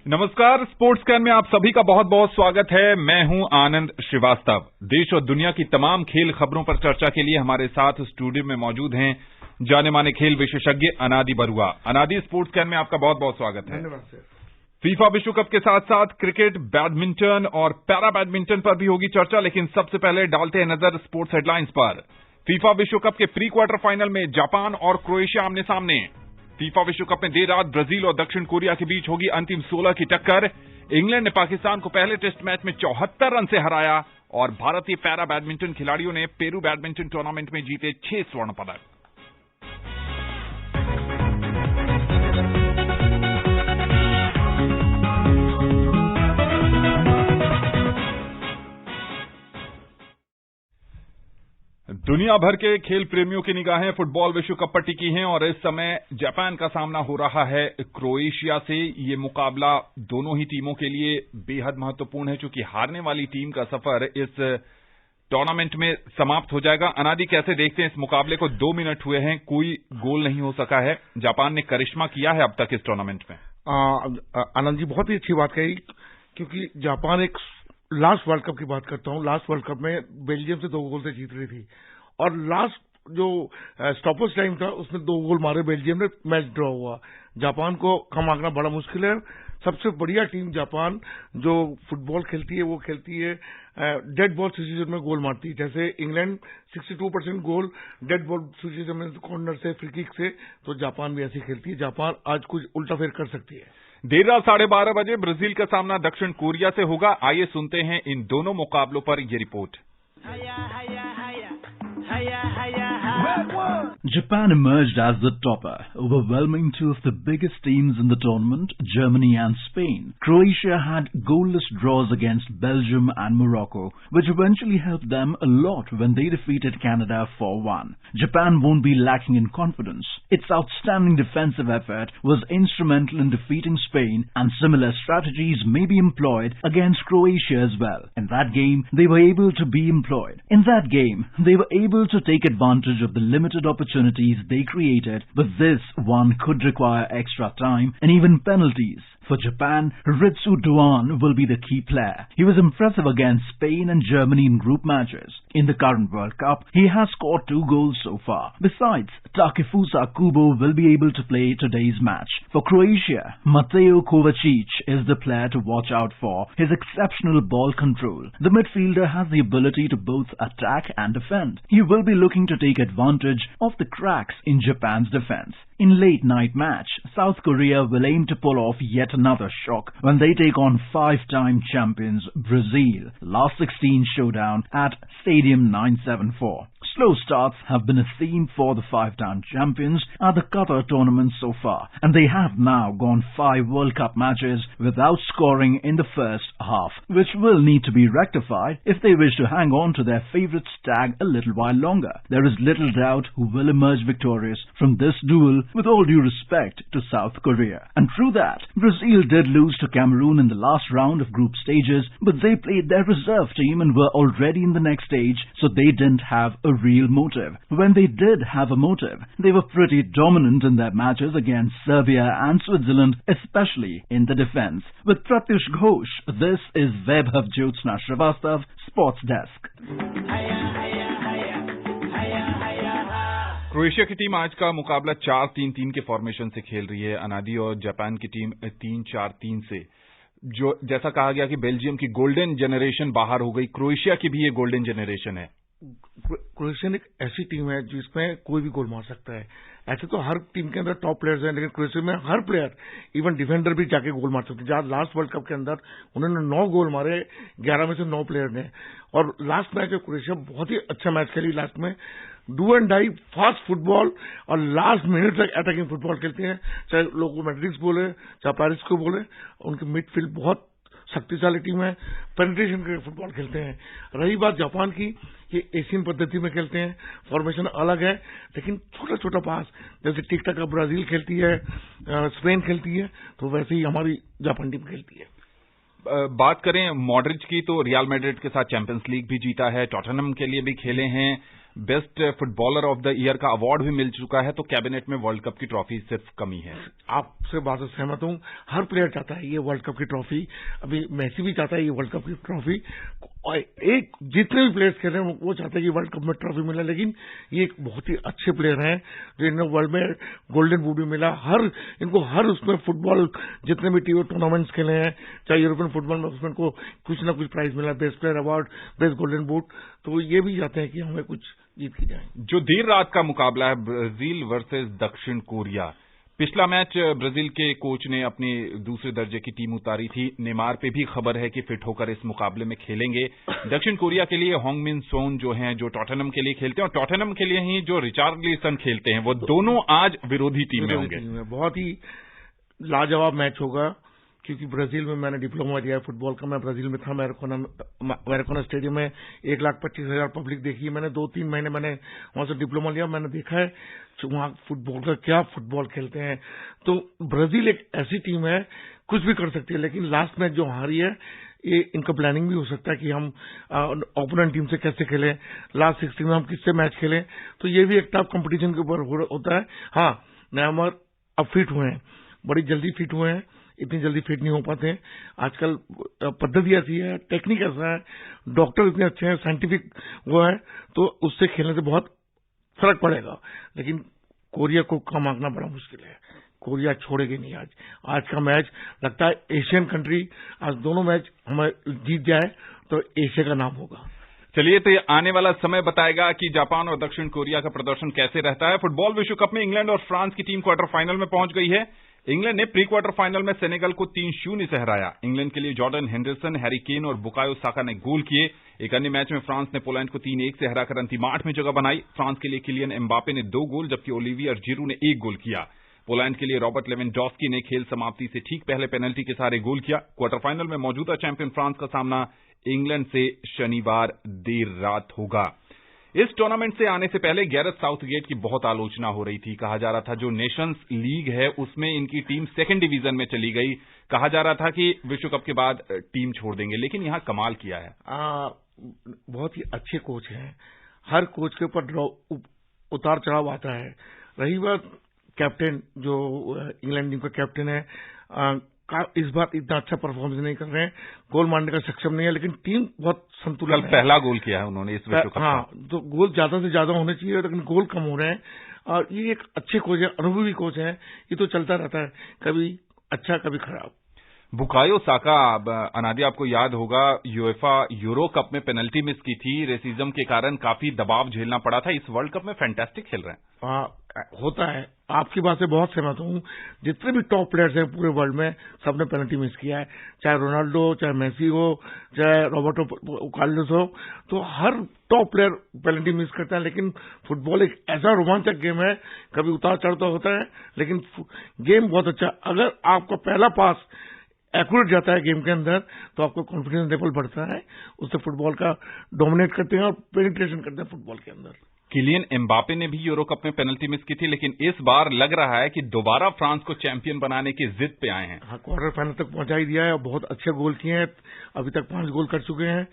नमस्कार, sports can में आप सभी का बहुत बहुत स्वागत है। मैं हूं आनंद श्रीवास्तव। देश और दुनिया की तमाम खेल खबरों पर चर्चा के लिए हमारे साथ स्टूडियो में मौजूद हैं जाने माने खेल विशेषज्ञ अनादि बरुआ। अनादि, स्पोर्ट्स कैन में आपका बहुत बहुत स्वागत है। धन्यवाद सर। फीफा विश्व कप के साथ साथ क्रिकेट, बैडमिंटन और पैरा बैडमिंटन पर भी होगी चर्चा, लेकिन सबसे पहले डालते हैं नजर स्पोर्ट्स हेडलाइंस पर। फीफा विश्व कप के प्री क्वार्टर फाइनल में जापान और क्रोएशिया आमने सामने। फीफा विश्व कप में देर रात ब्राजील और दक्षिण कोरिया के बीच होगी अंतिम 16 की टक्कर। इंग्लैंड ने पाकिस्तान को पहले टेस्ट मैच में 74 रन से हराया और भारतीय पैरा बैडमिंटन खिलाड़ियों ने पेरू बैडमिंटन टूर्नामेंट में जीते 6 स्वर्ण पदक। दुनिया भर के खेल प्रेमियों की निगाहें फुटबॉल विश्व कप पर टिकी हैं और इस समय जापान का सामना हो रहा है क्रोएशिया से। ये मुकाबला दोनों ही टीमों के लिए बेहद महत्वपूर्ण है, क्योंकि हारने वाली टीम का सफर इस टूर्नामेंट में समाप्त हो जाएगा। अनादि, कैसे देखते हैं इस मुकाबले को? 2 मिनट हुए हैं, कोई गोल नहीं हो सका है। जापान ने करिश्मा किया है अब तक इस टूर्नामेंट में। आनंद जी, बहुत ही अच्छी बात कही, क्योंकि जापान एक लास्ट वर्ल्ड कप की बात करता हूं। लास्ट वर्ल्ड कप में बेल्जियम से 2 गोल से जीत रही थी और लास्ट जो स्टॉपेज टाइम था उसमें 2 गोल मारे बेल्जियम ने, मैच ड्रॉ हुआ। जापान को कम आंकना बड़ा मुश्किल है। सबसे बढ़िया टीम जापान जो फुटबॉल खेलती है वो खेलती है डेड बॉल सिचुएशन में गोल मारती है। जैसे इंग्लैंड 62% गोल डेड बॉल सिचुएशन में, कॉर्नर से, फ्री किक से, तो जापान भी ऐसी खेलती है। जापान आज कुछ उल्टा फेर कर सकती है। देर रात 12:30 बजे ब्राजील का सामना दक्षिण कोरिया से होगा। आइए सुनते हैं इन दोनों मुकाबलों पर यह report. Japan emerged as the topper, overwhelming 2 of the biggest teams in the tournament, Germany and Spain. Croatia had goalless draws against Belgium and Morocco, which eventually helped them a lot when they defeated Canada 4-1. Japan won't be lacking in confidence. Its outstanding defensive effort was instrumental in defeating Spain, and similar strategies may be employed against Croatia as well. In that game, they were able to take advantage of the limited opportunities they created, but this one could require extra time and even penalties. For Japan, Ritsu Doan will be the key player. He was impressive against Spain and Germany in group matches. In the current World Cup, he has scored 2 goals so far. Besides, Takefusa Kubo will be able to play today's match. For Croatia, Mateo Kovacic is the player to watch out for his exceptional ball control. The midfielder has the ability to both attack and defend. He will be looking to take advantage of the cracks in Japan's defense. In late night match, South Korea will aim to pull off yet another shock when they take on 5-time champions Brazil. Last 16 showdown at Stadium 974. Slow starts have been a theme for the 5-time champions at the Qatar tournament so far, and they have now gone 5 World Cup matches without scoring in the first half, which will need to be rectified if they wish to hang on to their favourite stag a little while longer. There is little doubt who will emerge victorious from this duel, with all due respect to South Korea. And true that, Brazil did lose to Cameroon in the last round of group stages, but they played their reserve team and were already in the next stage, so they didn't have a real motive. When they did have a motive, they were pretty dominant in their matches against Serbia and Switzerland, especially in the defense. With Pratyush Ghosh, this is Vaibhav Jyotsna Srivastav, Sports Desk. Croatia की team आज का मुकाबला 4-3-3 के formation से खेल रही है अनादि, और जापान की टीम 3-4-3 से। जो जैसा कहा गया कि बेल्जियम की गोल्डन जनरेशन बाहर हो गई, क्रोएशिया की भी ये गोल्डन जनरेशन है। क्रोएशिया एक ऐसी टीम है जिसमें कोई भी गोल मार सकता है। ऐसे तो हर टीम के अंदर टॉप प्लेयर्स हैं, लेकिन क्रोएशिया में हर प्लेयर, इवन डिफेंडर भी जाके गोल मार सकते हैं। जहां लास्ट वर्ल्ड कप के अंदर उन्होंने 9 गोल मारे, 11 में से 9 प्लेयर ने। और लास्ट मैच में क्रोएशिया बहुत ही अच्छा मैच खेली। लास्ट में do and die fast football और लास्ट मिनट तक अटैकिंग फुटबॉल खेलते हैं, चाहे लोगो मैड्रिक्स बोले चाहे पेरिस को बोले। उनकी मिडफील्ड बहुत शक्तिशाली टीम है, पेनिट्रेशन के फुटबॉल खेलते हैं। रही बात जापान की, ये एशियन पद्धति में खेलते हैं, फॉर्मेशन अलग है, लेकिन छोटा छोटा पास, जैसे टिक टक ब्राजील खेलती है, स्पेन खेलती है, तो वैसे ही हमारी जापान टीम खेलती है। बात करें मॉड्रिच की, तो रियल मैड्रिड के साथ चैंपियंस लीग भी जीता है, टॉटनहम के लिए भी खेले हैं, best footballer of the year का अवार्ड भी मिल चुका है, तो कैबिनेट में वर्ल्ड कप की ट्रॉफी सिर्फ कमी है। आपसे बात से सहमत हूं। हर प्लेयर चाहता है ये वर्ल्ड कप की ट्रॉफी, अभी मेसी भी चाहता है ये वर्ल्ड कप की ट्रॉफी, और एक जितने भी प्लेयर्स खेल रहे हैं वो चाहते हैं कि वर्ल्ड कप में ट्रॉफी मिले। लेकिन ये एक बहुत ही अच्छे प्लेयर हैं जो इन्हें वर्ल्ड में गोल्डन बूट भी मिला। इनको हर उसमें फुटबॉल जितने भी टीम टूर्नामेंट्स खेले हैं, चाहे यूरोपियन फुटबॉल में, उसमें इनको कुछ ना कुछ प्राइज मिला, best player award, best golden boot. तो ये भी चाहते हैं कि हमें कुछ जीत के जाए। जो देर रात का मुकाबला है ब्राजील वर्सेस दक्षिण कोरिया, पिछला मैच ब्राजील के कोच ने अपनी दूसरे दर्जे की टीम उतारी थी। नेमार पे भी खबर है कि फिट होकर इस मुकाबले में खेलेंगे। दक्षिण कोरिया के लिए होंगमिन सोन जो हैं, जो टॉटनहम के लिए खेलते हैं, और टॉटनहम के लिए ही जो रिचार्लिसन खेलते हैं, वो दोनों आज विरोधी टीम में होंगे। बहुत ही लाजवाब मैच होगा, क्योंकि ब्राजील में मैंने डिप्लोमा दिया है फुटबॉल का। मैं ब्राजील में था, मैराकोना स्टेडियम में 1,25,000 पब्लिक देखी है मैंने। 2-3 महीने मैंने वहां से डिप्लोमा लिया, मैंने देखा है वहां फुटबॉल का क्या फुटबॉल खेलते हैं। तो ब्राजील एक ऐसी टीम है, कुछ भी कर सकती है, लेकिन लास्ट मैच जो हारी है, ये इनका प्लानिंग भी हो सकता है कि हम ओपोनेंट टीम से कैसे खेलें, लास्ट 16 में हम किससे मैच खेलें। तो ये भी एक टफ कंपटीशन के ऊपर होता है। हाँ, नेमार अब फिट हुए हैं, बड़ी जल्दी फिट हुए हैं, इतनी जल्दी फिट नहीं हो पाते। आजकल पद्धति ऐसी है, टेक्निक ऐसा है, डॉक्टर इतने अच्छे हैं, साइंटिफिक वो है, तो उससे खेलने से बहुत फर्क पड़ेगा। लेकिन कोरिया को कम आंकना बड़ा मुश्किल है। कोरिया छोड़ेगी नहीं। आज का मैच लगता है एशियन कंट्री, आज दोनों मैच हमें जीत जाए तो एशिया का नाम होगा। चलिए, तो ये आने वाला समय बताएगा कि जापान और दक्षिण कोरिया का प्रदर्शन कैसे रहता है। फुटबॉल विश्व कप में इंग्लैंड और फ्रांस की टीम क्वार्टर फाइनल में पहुंच गई है। इंग्लैंड ने प्री क्वार्टर फाइनल में सेनेगल को 3-0 से हराया। इंग्लैंड के लिए जॉर्डन हेंडरसन, हैरी केन और बुकायो साका ने गोल किए। एक अन्य मैच में फ्रांस ने पोलैंड को 3-1 से हराकर अंतिम 8 में जगह बनाई। फ्रांस के लिए किलियन एम्बापे ने 2 गोल, जबकि ओलिवियर जिरू ने 1 गोल किया। पोलैंड के लिए रॉबर्ट लेवेंडोव्स्की ने खेल समाप्ति से ठीक पहले पेनल्टी के सहारे गोल किया। क्वार्टर फाइनल में मौजूदा चैंपियन फ्रांस का सामना इंग्लैंड से शनिवार देर रात होगा। इस टूर्नामेंट से आने से पहले गैरेथ साउथगेट की बहुत आलोचना हो रही थी। कहा जा रहा था जो नेशंस लीग है उसमें इनकी टीम सेकंड डिवीजन में चली गई। कहा जा रहा था कि विश्व कप के बाद टीम छोड़ देंगे, लेकिन यहां कमाल किया है। बहुत ही अच्छे कोच हैं, हर कोच के ऊपर उतार चढ़ाव आता है। रही बात कैप्टन, जो इंग्लैंड टीम का कैप्टन है, इस बार इतना अच्छा परफॉर्मेंस नहीं कर रहे हैं, गोल मारने का सक्षम नहीं है, लेकिन टीम बहुत संतुलित है। कल पहला गोल किया है उन्होंने इस विश्व कप में। हाँ, तो गोल ज्यादा से ज्यादा होने चाहिए, लेकिन गोल कम हो रहे हैं। और ये एक अच्छे कोच है, अनुभवी कोच है, ये तो चलता रहता है, कभी अच्छा कभी खराब। बुकायो साका, अनादि आपको याद होगा, यूएफा यूरो कप में पेनल्टी मिस की थी, रेसिज्म के कारण काफी दबाव झेलना पड़ा था। इस वर्ल्ड कप में फैंटास्टिक खेल रहे हैं। हाँ, होता है, आपकी बात से बहुत सहमत हूं। जितने भी टॉप प्लेयर्स हैं पूरे वर्ल्ड में, सबने पेनल्टी मिस किया है, चाहे रोनाल्डो, चाहे मेसी हो, चाहे रॉबर्टो कार्लोस हो, तो हर टॉप प्लेयर पेनल्टी मिस करता है। लेकिन फुटबॉल एक ऐसा रोमांचक गेम है, कभी उतार चढ़ता होता है, लेकिन गेम बहुत अच्छा। अगर आपका पहला पास एक्यूरेट जाता है गेम के अंदर, तो आपको कॉन्फिडेंस लेवल बढ़ता है, उससे फुटबॉल का डोमिनेट करते हैं और पेनिट्रेशन करते हैं फुटबॉल के अंदर। किलियन एम्बापे ने भी यूरो कप में पेनल्टी मिस की थी, लेकिन इस बार लग रहा है कि दोबारा फ्रांस को चैंपियन बनाने की जिद पे आए हैं। हाँ, क्वार्टर फाइनल तक पहुंचा ही दिया है और बहुत अच्छे गोल किए हैं, अभी तक 5 गोल कर चुके हैं।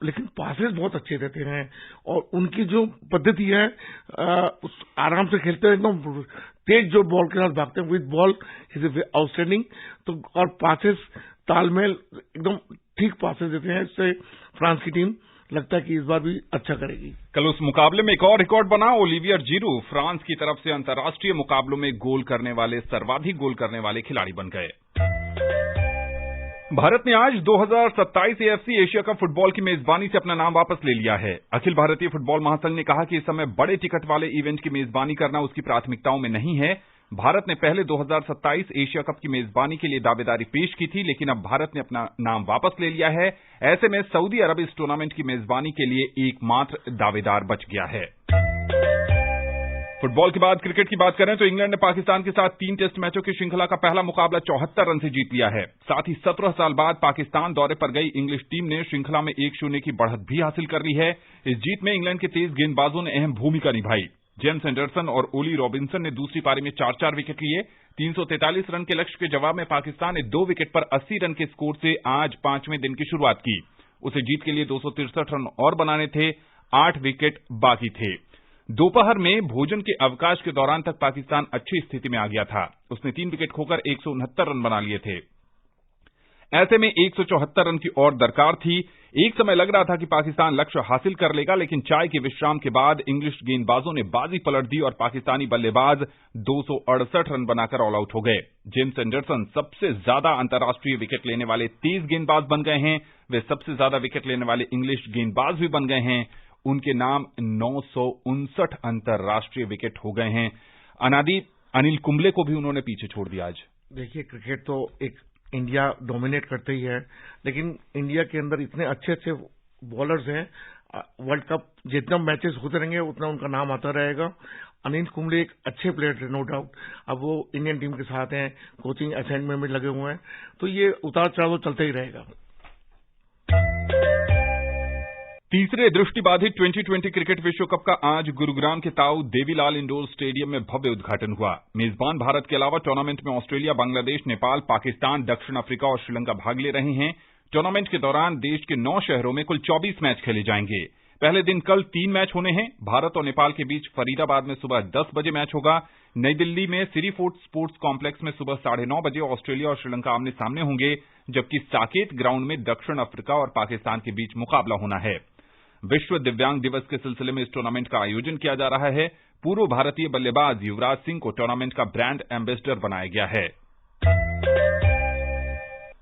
लेकिन पासेस बहुत अच्छे देते हैं और उनकी जो पद्धति है, उस आराम से खेलते हैं, एकदम तेज जो बॉल के साथ भागते हैं, विद बॉल इज आउटस्टैंडिंग। तो और पासेस तालमेल एकदम ठीक पासेस देते हैं, इससे फ्रांस की टीम लगता है कि इस बार भी अच्छा करेगी। कल उस मुकाबले में एक और रिकॉर्ड बना। ओलिवियर जिरू फ्रांस की तरफ से अंतर्राष्ट्रीय मुकाबलों में गोल करने वाले सर्वाधिक गोल करने वाले खिलाड़ी बन गए। भारत ने आज 2027 एएफसी एशिया कप फुटबॉल की मेजबानी से अपना नाम वापस ले लिया है। अखिल भारतीय फुटबॉल महासंघ ने कहा कि इस समय बड़े टिकट वाले इवेंट की मेजबानी करना उसकी प्राथमिकताओं में नहीं है। भारत ने पहले 2027 एशिया कप की मेजबानी के लिए दावेदारी पेश की थी, लेकिन अब भारत ने अपना नाम वापस ले लिया है। ऐसे में सऊदी अरब इस टूर्नामेंट की मेजबानी के लिए एकमात्र दावेदार बच गया है। फुटबॉल के बाद क्रिकेट की बात करें तो इंग्लैंड ने पाकिस्तान के साथ 3 टेस्ट मैचों की श्रृंखला का पहला मुकाबला 74 रन से जीत लिया है। साथ ही 17 साल बाद पाकिस्तान दौरे पर गई इंग्लिश टीम ने श्रृंखला में 1-0 की बढ़त भी हासिल कर ली है। इस जीत में इंग्लैंड के तेज गेंदबाजों ने अहम भूमिका निभाई। जेम्स एंडरसन और ओली रॉबिन्सन ने दूसरी पारी में 4-4 विकेट लिए। 343 रन के लक्ष्य के जवाब में पाकिस्तान ने 2 विकेट पर 80 रन के स्कोर से आज 5वें दिन की शुरुआत की। उसे जीत के लिए 263 रन और बनाने थे। 8 विकेट बाकी थे। दोपहर में भोजन के अवकाश के दौरान तक पाकिस्तान अच्छी स्थिति में आ गया था। उसने 3 विकेट खोकर 169 रन बना लिए थे। ऐसे में 174 रन की और दरकार थी। एक समय लग रहा था कि पाकिस्तान लक्ष्य हासिल कर लेगा, लेकिन चाय के विश्राम के बाद इंग्लिश गेंदबाजों ने बाजी पलट दी और पाकिस्तानी बल्लेबाज 268 रन बनाकर ऑल आउट हो गए। जेम्स एंडरसन सबसे ज्यादा अंतर्राष्ट्रीय विकेट लेने वाले तेज गेंदबाज बन गए हैं। वे सबसे ज्यादा विकेट लेने वाले इंग्लिश गेंदबाज भी बन गए हैं। उनके नाम 959 अंतर्राष्ट्रीय विकेट हो गए हैं। अनिल कुंबले को भी उन्होंने पीछे छोड़ दिया। आज देखिए, क्रिकेट तो एक इंडिया डोमिनेट करते ही है, लेकिन इंडिया के अंदर इतने अच्छे अच्छे बॉलर्स हैं। वर्ल्ड कप जितना मैचेस होते रहेंगे उतना उनका नाम आता रहेगा। अनिल कुंबले एक अच्छे प्लेयर थे, नो डाउट। अब वो इंडियन टीम के साथ हैं, कोचिंग असाइनमेंट में लगे हुए हैं, तो ये उतार चढ़ाव चलता ही रहेगा। तीसरे दृष्टिबाधित 2020 क्रिकेट विश्व कप का आज गुरुग्राम के ताऊ देवीलाल इंडोर स्टेडियम में भव्य उद्घाटन हुआ। मेजबान भारत के अलावा टूर्नामेंट में ऑस्ट्रेलिया, बांग्लादेश, नेपाल, पाकिस्तान, दक्षिण अफ्रीका और श्रीलंका भाग ले रहे हैं। टूर्नामेंट के दौरान देश के 9 शहरों में कुल 24 मैच खेले जाएंगे। पहले दिन कल 3 मैच होने हैं। भारत और नेपाल के बीच फरीदाबाद में सुबह 10 बजे मैच होगा। नई दिल्ली में सिरीफोर्ट स्पोर्ट्स कॉम्प्लेक्स में सुबह 9:30 बजे ऑस्ट्रेलिया और श्रीलंका आमने सामने होंगे, जबकि साकेत ग्राउंड में दक्षिण अफ्रीका और पाकिस्तान के बीच मुकाबला होना है। विश्व दिव्यांग दिवस के सिलसिले में इस टूर्नामेंट का आयोजन किया जा रहा है। पूर्व भारतीय बल्लेबाज युवराज सिंह को टूर्नामेंट का ब्रांड एम्बेसडर बनाया गया है।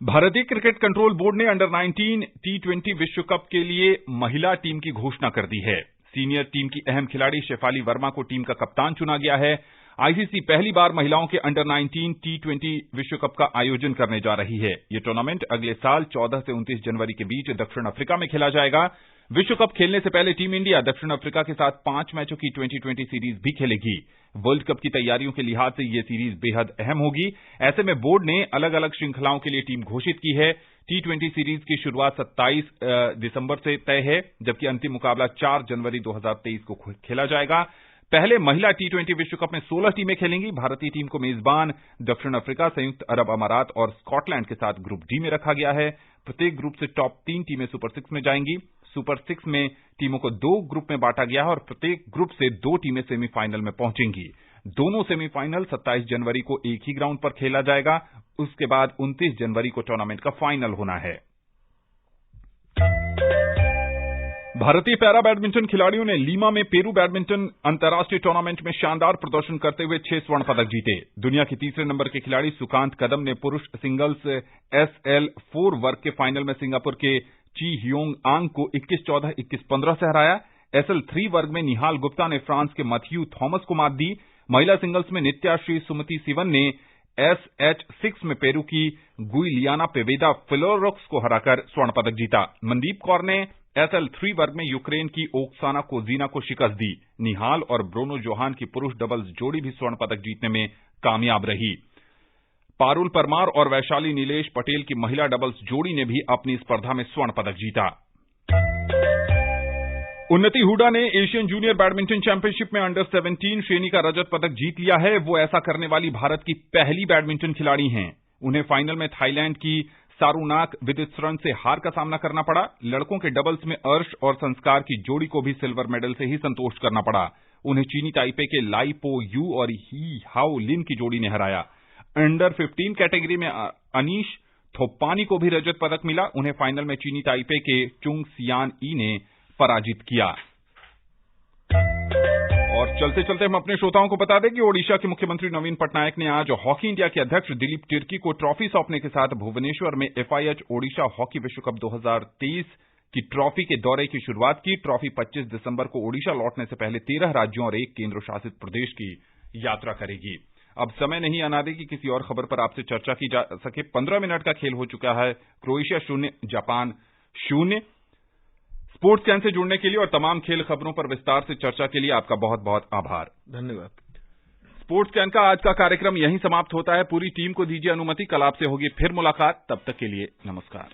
भारतीय क्रिकेट कंट्रोल बोर्ड ने अंडर 19 T20 विश्व कप के लिए महिला टीम की घोषणा कर दी है। सीनियर टीम की अहम खिलाड़ी शेफाली वर्मा को टीम का कप्तान चुना गया है। आईसीसी पहली बार महिलाओं के अंडर 19 T20 विश्व कप का आयोजन करने जा रही है। यह टूर्नामेंट अगले साल 14 से 29 जनवरी के बीच दक्षिण अफ्रीका में खेला जाएगा। विश्व कप खेलने से पहले टीम इंडिया दक्षिण अफ्रीका के साथ 5 मैचों की 2020 सीरीज भी खेलेगी। वर्ल्ड कप की तैयारियों के लिहाज से यह सीरीज बेहद अहम होगी। ऐसे में बोर्ड ने अलग अलग श्रृंखलाओं के लिए टीम घोषित की है। T20 सीरीज की शुरुआत 27 दिसंबर से तय है, जबकि अंतिम मुकाबला 4 जनवरी 2023 को खेला जाएगा। पहले महिला T20 विश्व कप में 16 टीमें खेलेंगी। भारतीय टीम को मेजबान दक्षिण अफ्रीका, संयुक्त अरब अमारात और स्कॉटलैंड के साथ ग्रुप डी में रखा गया है। प्रत्येक ग्रुप से टॉप 3 टीमें सुपर 6 में जाएंगी। सुपर 6 में टीमों को 2 ग्रुप में बांटा गया है और प्रत्येक ग्रुप से 2 टीमें सेमीफाइनल में पहुंचेंगी। दोनों सेमीफाइनल 27 जनवरी को एक ही ग्राउंड पर खेला जाएगा। उसके बाद 29 जनवरी को टूर्नामेंट का फाइनल होना है। भारतीय पैरा बैडमिंटन खिलाड़ियों ने लीमा में पेरू बैडमिंटन अंतर्राष्ट्रीय टूर्नामेंट में शानदार प्रदर्शन करते हुए 6 स्वर्ण पदक जीते। दुनिया के तीसरे नंबर के खिलाड़ी सुकांत कदम ने पुरुष सिंगल्स SL4 वर्ग के फाइनल में सिंगापुर के ची ह्योंग आंग को 21-14, 21-15 से हराया। SL3 वर्ग में निहाल गुप्ता ने फ्रांस के मैथ्यू थॉमस को मात दी। महिला सिंगल्स में नित्याश्री सुमति सिवन ने SH6 में पेरू की गुइलियाना पेवेदा फिलोरोक्स को हराकर स्वर्ण पदक जीता। मनदीप कौर ने SL3 वर्ग में यूक्रेन की ओक्साना कोजीना को शिकस्त दी। निहाल और ब्रोनो जोहान की पुरुष डबल्स जोड़ी भी स्वर्ण पदक जीतने में कामयाब रही। पारुल परमार और वैशाली नीलेश पटेल की महिला डबल्स जोड़ी ने भी अपनी स्पर्धा में स्वर्ण पदक जीता। उन्नति हुडा ने एशियन जूनियर बैडमिंटन चैंपियनशिप में अंडर 17 श्रेणी का रजत पदक जीत लिया है। वो ऐसा करने वाली भारत की पहली बैडमिंटन खिलाड़ी हैं। उन्हें फाइनल में थाईलैंड की सारूनाक विदित्सरन से हार का सामना करना पड़ा। लड़कों के डबल्स में अर्श और संस्कार की जोड़ी को भी सिल्वर मेडल से ही संतोष करना पड़ा। उन्हें चीनी ताइपे के लाई पो यू और ही हाओ लिन की जोड़ी ने हराया। अंडर 15 कैटेगरी में अनीश थोप्पानी को भी रजत पदक मिला। उन्हें फाइनल में चीनी ताइपे के चुंग सियान ई ने पराजित किया। और चलते चलते हम अपने श्रोताओं को बता दें कि ओडिशा के मुख्यमंत्री नवीन पटनायक ने आज हॉकी इंडिया के अध्यक्ष दिलीप तिर्की को ट्रॉफी सौंपने के साथ भुवनेश्वर में FIH ओडिशा हॉकी विश्व कप 2023 की ट्रॉफी के दौरे की शुरुआत की। ट्रॉफी 25 दिसंबर को ओडिशा लौटने से पहले 13 राज्यों और 1 केंद्र शासित प्रदेश की यात्रा करेगी। अब समय नहीं आना दे कि किसी और खबर पर आपसे चर्चा की जा सके। 15 मिनट का खेल हो चुका है। Croatia 0, Japan 0। Sports can say जुड़ने के लिए और तमाम खेल खबरों पर विस्तार से चर्चा के लिए आपका बहुत बहुत आभार। धन्यवाद। स्पोर्ट्स कैन का आज का कार्यक्रम यहीं समाप्त होता है। पूरी टीम को दीजिए अनुमति। कल आपसे होगी फिर मुलाकात। तब तक के लिए नमस्कार।